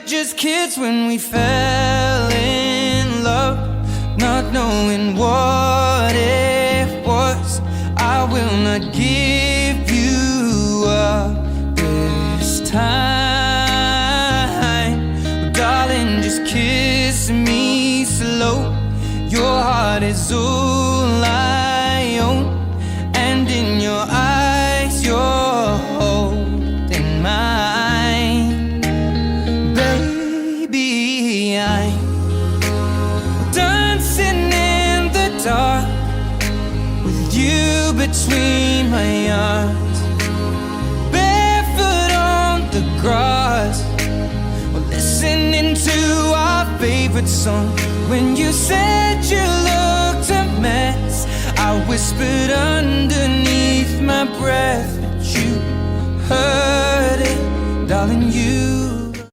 just kids when we fell in love, not knowing what it was. I will not give you up this time. Oh, darling, just kiss me slow. Your heart is all I own, and in your eyes you're holding mine. Baby, I'm dancing in the dark with you between my arms, barefoot on the grass, or listening to our favorite song. When you said you looked a mess, I whispered underneath my breath, but you heard it, darling, you